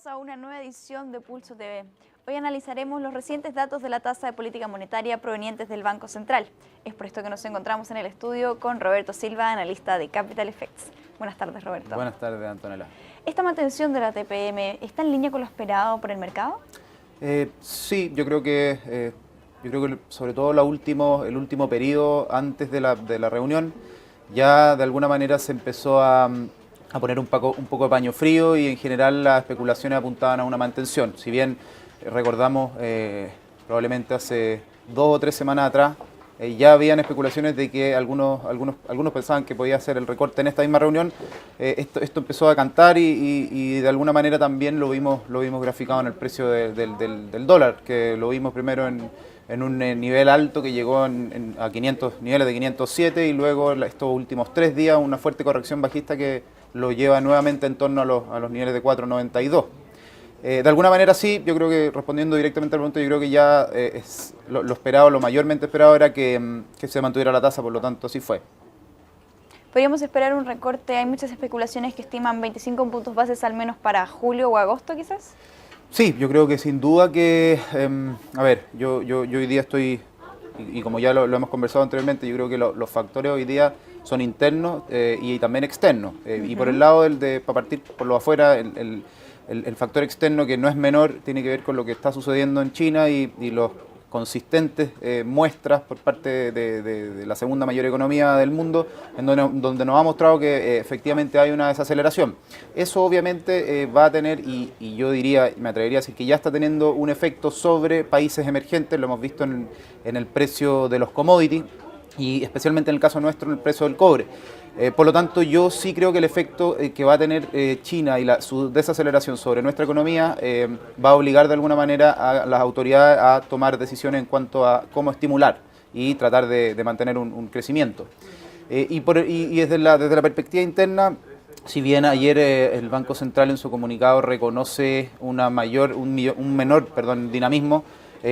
a una nueva edición de Pulso TV. Hoy analizaremos los recientes datos de la tasa de política monetaria provenientes del Banco Central. Es por esto que nos encontramos en el estudio con Roberto Silva, analista de Capital Effects. Buenas tardes, Roberto. Buenas tardes, Antonella. ¿Esta mantención de la TPM está en línea con lo esperado por el mercado? Sí, yo creo que sobre todo el último periodo antes de la reunión ya de alguna manera se empezó a poner un poco de paño frío y en general las especulaciones apuntaban a una mantención. Si bien recordamos probablemente hace 2 o 3 semanas atrás ya habían especulaciones de que algunos pensaban que podía ser el recorte en esta misma reunión. Esto empezó a cantar y de alguna manera también lo vimos graficado en el precio del dólar, que lo vimos primero en un nivel alto que llegó a niveles de 507 y luego estos últimos 3 días una fuerte corrección bajista que lo lleva nuevamente en torno a los niveles de 4.92. De alguna manera sí, yo creo que respondiendo directamente al punto, yo creo que ya lo esperado, lo mayormente esperado era que se mantuviera la tasa, por lo tanto así fue. ¿Podríamos esperar un recorte? Hay muchas especulaciones que estiman 25 puntos bases al menos para julio o agosto quizás. Sí, yo creo que sin duda que, yo hoy día estoy, y como ya lo hemos conversado anteriormente, yo creo que los factores hoy día son internos y también externos. Y por el lado para partir por lo afuera, el factor externo que no es menor tiene que ver con lo que está sucediendo en China y los consistentes muestras por parte de la segunda mayor economía del mundo, en donde nos ha mostrado que efectivamente hay una desaceleración. Eso obviamente va a tener, y yo me atrevería a decir que ya está teniendo un efecto sobre países emergentes, lo hemos visto en el precio de los commodities y especialmente en el caso nuestro en el precio del cobre. Por lo tanto, yo sí creo que el efecto que va a tener China y su desaceleración sobre nuestra economía va a obligar de alguna manera a las autoridades a tomar decisiones en cuanto a cómo estimular y tratar de mantener un crecimiento. Y desde la perspectiva interna, si bien ayer el Banco Central en su comunicado reconoce un menor dinamismo,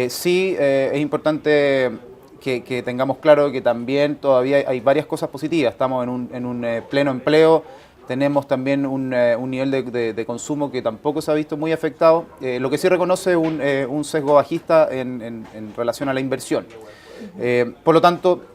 sí es importante que tengamos claro que también todavía hay varias cosas positivas. Estamos en un pleno empleo, tenemos también un nivel de consumo que tampoco se ha visto muy afectado, lo que sí reconoce un sesgo bajista en relación a la inversión. Por lo tanto,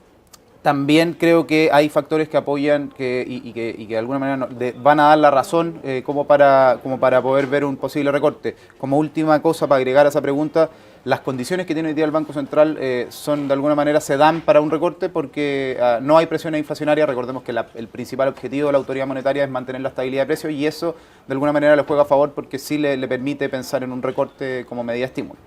también creo que hay factores que apoyan y que de alguna manera van a dar la razón como para poder ver un posible recorte. Como última cosa para agregar a esa pregunta, las condiciones que tiene hoy día el Banco Central son de alguna manera se dan para un recorte porque no hay presión inflacionaria. Recordemos que el principal objetivo de la autoridad monetaria es mantener la estabilidad de precios y eso de alguna manera le juega a favor porque sí le permite pensar en un recorte como medida de estímulo.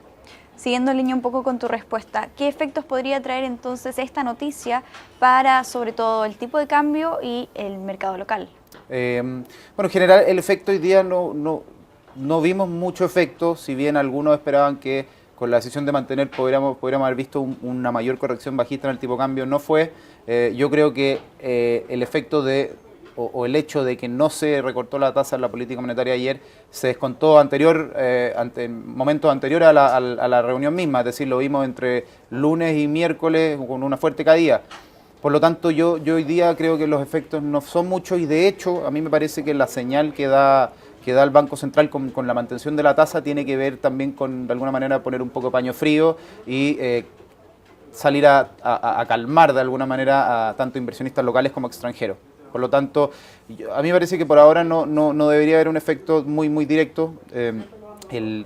Siguiendo en línea un poco con tu respuesta, ¿qué efectos podría traer entonces esta noticia para sobre todo el tipo de cambio y el mercado local? En general el efecto hoy día no vimos mucho efecto, si bien algunos esperaban que con la decisión de mantener podríamos haber visto una mayor corrección bajista en el tipo de cambio, no fue. Yo creo que el efecto o el hecho de que no se recortó la tasa en la política monetaria ayer se descontó momentos anteriores a la reunión misma, es decir, lo vimos entre lunes y miércoles con una fuerte caída. Por lo tanto, yo hoy día creo que los efectos no son muchos y de hecho a mí me parece que la señal que da el Banco Central con la mantención de la tasa tiene que ver también con, de alguna manera, poner un poco de paño frío y salir a calmar de alguna manera a tanto inversionistas locales como extranjeros. Por lo tanto, a mí me parece que por ahora no debería haber un efecto muy directo. El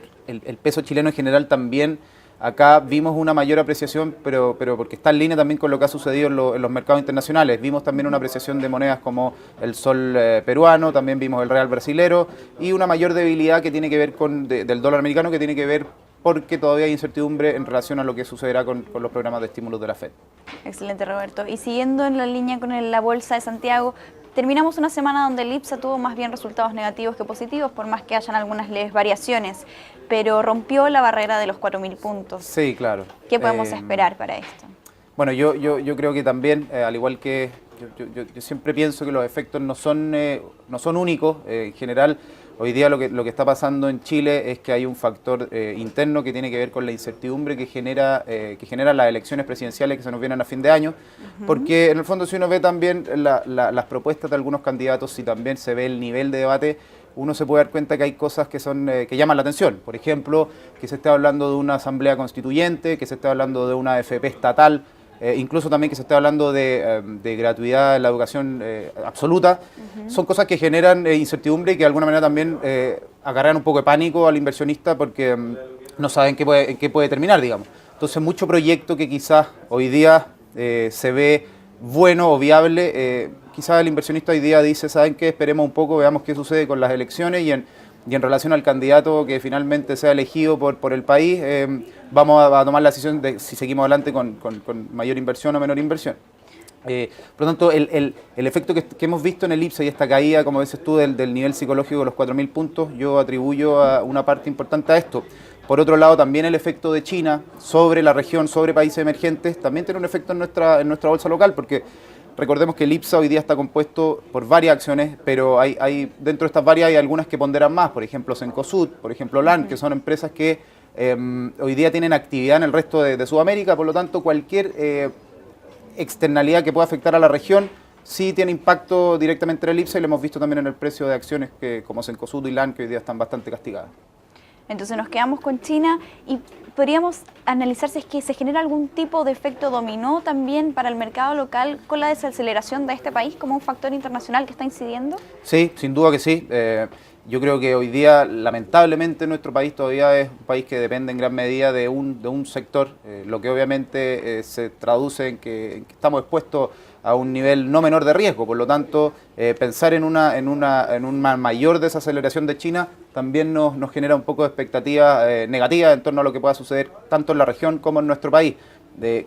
peso chileno en general también, acá vimos una mayor apreciación, pero porque está en línea también con lo que ha sucedido en los mercados internacionales. Vimos también una apreciación de monedas como el sol peruano, también vimos el real brasilero y una mayor debilidad que tiene que ver del dólar americano, que tiene que ver porque todavía hay incertidumbre en relación a lo que sucederá con los programas de estímulos de la FED. Excelente, Roberto. Y siguiendo en la línea con la Bolsa de Santiago, terminamos una semana donde el IPSA tuvo más bien resultados negativos que positivos, por más que hayan algunas leves variaciones, pero rompió la barrera de los 4.000 puntos. Sí, claro. ¿Qué podemos esperar para esto? Bueno, yo creo que también, al igual que yo siempre pienso que los efectos no son únicos. En general, hoy día lo que está pasando en Chile es que hay un factor interno que tiene que ver con la incertidumbre que genera las elecciones presidenciales que se nos vienen a fin de año, porque en el fondo si uno ve también las propuestas de algunos candidatos y también se ve el nivel de debate, uno se puede dar cuenta que hay cosas que llaman la atención. Por ejemplo, que se esté hablando de una asamblea constituyente, que se esté hablando de una AFP estatal, incluso también que se esté hablando de gratuidad en la educación absoluta. Son cosas que generan incertidumbre y que de alguna manera también agarran un poco de pánico al inversionista porque no saben en qué puede terminar, digamos. Entonces, mucho proyecto que quizás hoy día se ve bueno o viable, quizás el inversionista hoy día dice, ¿saben qué? Esperemos un poco, veamos qué sucede con las elecciones y en relación al candidato que finalmente sea elegido por el país, vamos a tomar la decisión de si seguimos adelante con mayor inversión o menor inversión. Por lo tanto, el efecto que hemos visto en el IPSA y esta caída, como dices tú, del nivel psicológico de los 4.000 puntos, yo atribuyo a una parte importante a esto. Por otro lado, también el efecto de China sobre la región, sobre países emergentes, también tiene un efecto en nuestra bolsa local, porque recordemos que el IPSA hoy día está compuesto por varias acciones, pero dentro de estas varias hay algunas que ponderan más, por ejemplo Cencosud, por ejemplo LAN, que son empresas que hoy día tienen actividad en el resto de Sudamérica, por lo tanto cualquier externalidad que pueda afectar a la región sí tiene impacto directamente en el IPSA y lo hemos visto también en el precio de acciones como Cencosud y LAN, que hoy día están bastante castigadas. Entonces nos quedamos con China y podríamos analizar si es que se genera algún tipo de efecto dominó también para el mercado local con la desaceleración de este país como un factor internacional que está incidiendo. Sí, sin duda que sí. Yo creo que hoy día, lamentablemente, nuestro país todavía es un país que depende en gran medida de un sector, lo que obviamente se traduce en que estamos expuestos a un nivel no menor de riesgo. Por lo tanto, pensar en una mayor desaceleración de China también nos genera un poco de expectativa negativa en torno a lo que pueda suceder tanto en la región como en nuestro país.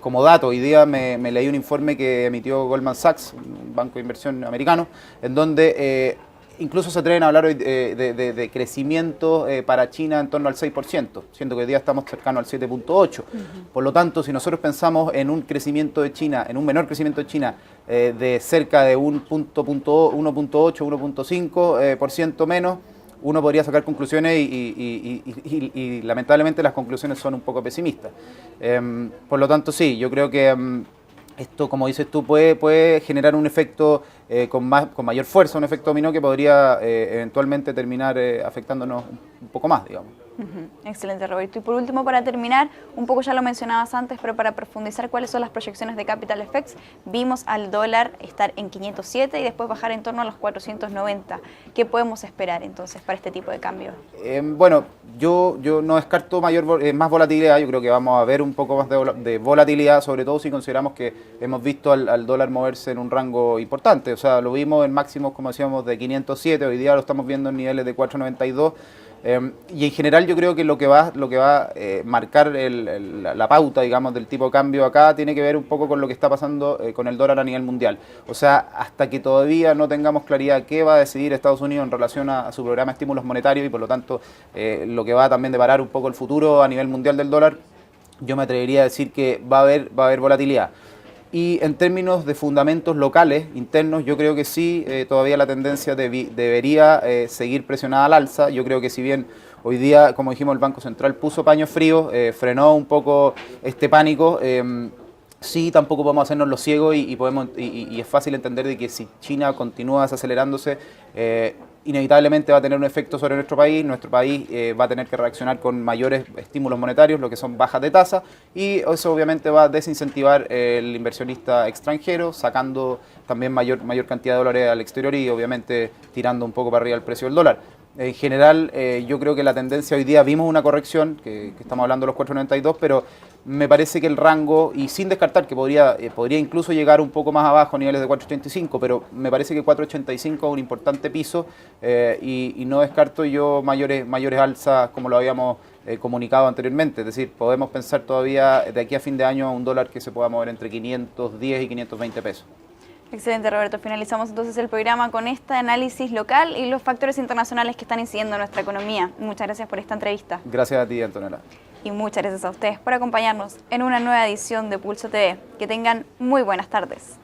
Como dato, hoy día me leí un informe que emitió Goldman Sachs, un banco de inversión americano, en donde incluso se atreven a hablar hoy de crecimiento para China en torno al 6%, siendo que hoy día estamos cercanos al 7.8%. Por lo tanto, si nosotros pensamos en un crecimiento de China, en un menor crecimiento de China de cerca de 1.8, 1.5% menos, uno podría sacar conclusiones y lamentablemente las conclusiones son un poco pesimistas. Por lo tanto, sí, yo creo que esto, como dices tú, puede generar un efecto con mayor fuerza, un efecto dominó que podría eventualmente terminar afectándonos un poco más, digamos. Excelente, Roberto. Y por último, para terminar, un poco ya lo mencionabas antes, pero para profundizar cuáles son las proyecciones de Capital Effects, vimos al dólar estar en 507 y después bajar en torno a los 490. ¿Qué podemos esperar entonces para este tipo de cambio? Bueno, yo no descarto más volatilidad, yo creo que vamos a ver un poco más de volatilidad, sobre todo si consideramos que hemos visto al dólar moverse en un rango importante, o sea, lo vimos en máximos, como decíamos, de 507, hoy día lo estamos viendo en niveles de 492, y en general yo creo que lo que va a marcar la pauta, digamos, del tipo de cambio acá tiene que ver un poco con lo que está pasando con el dólar a nivel mundial. O sea, hasta que todavía no tengamos claridad qué va a decidir Estados Unidos en relación a su programa de estímulos monetarios y por lo tanto lo que va también a deparar un poco el futuro a nivel mundial del dólar, yo me atrevería a decir que va a haber volatilidad. Y en términos de fundamentos locales, internos, yo creo que sí, todavía la tendencia debería seguir presionada al alza. Yo creo que si bien hoy día, como dijimos, el Banco Central puso paños fríos, frenó un poco este pánico, sí, tampoco podemos hacernos los ciegos y es fácil entender de que si China continúa desacelerándose, inevitablemente va a tener un efecto sobre nuestro país va a tener que reaccionar con mayores estímulos monetarios, lo que son bajas de tasa, y eso obviamente va a desincentivar el inversionista extranjero, sacando también mayor cantidad de dólares al exterior y obviamente tirando un poco para arriba el precio del dólar. En general, yo creo que la tendencia hoy día, vimos una corrección, que estamos hablando de los 4.92, pero me parece que el rango, y sin descartar que podría incluso llegar un poco más abajo a niveles de 4.85, pero me parece que 4.85 es un importante piso y no descarto yo mayores alzas como lo habíamos comunicado anteriormente. Es decir, podemos pensar todavía de aquí a fin de año a un dólar que se pueda mover entre 510 y 520 pesos. Excelente, Roberto. Finalizamos entonces el programa con este análisis local y los factores internacionales que están incidiendo en nuestra economía. Muchas gracias por esta entrevista. Gracias a ti, Antonella. Y muchas gracias a ustedes por acompañarnos en una nueva edición de Pulso TV. Que tengan muy buenas tardes.